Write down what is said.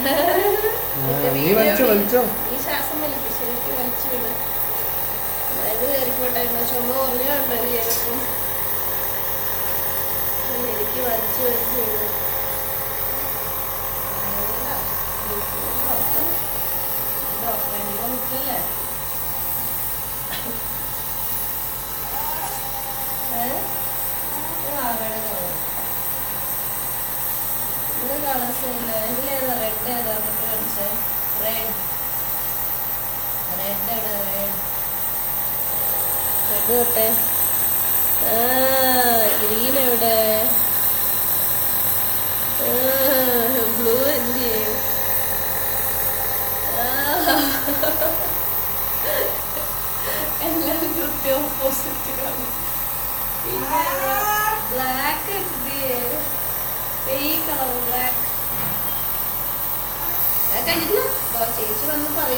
നീ വലിച്ചോ വലിച്ചോ. ഈ ശ്വാസം വലിക്കും ശരിക്കും വലിച്ചു വിടും. മരുന്ന് കയറിക്കോട്ടെ. ചുമ കുറഞ്ഞുണ്ടോ ചേർക്കും. എനിക്ക് വലിച്ചു വലിച്ചു വിടും. കളേഴ്സ് ഇല്ല. ഇതിലേതാ റെഡ് ഏതാ കളിച്ചേ? റെഡ് റെഡ് എവിടെ? റെഡ് തൊട്ടെ. ഗ്രീൻ എവിടെ? ബ്ലൂ എന്ത് ചെയ്യും? എല്ലാം കൃത്യം ഓപ്പോസിറ്റ് കാണും. പിന്നെ ബ്ലാക്ക് എന്ത് ചെയ്യും? ഈ കളർ ബ്ലാക്ക് കഴിഞ്ഞില്ല. ചേച്ചി വന്ന് പറയും.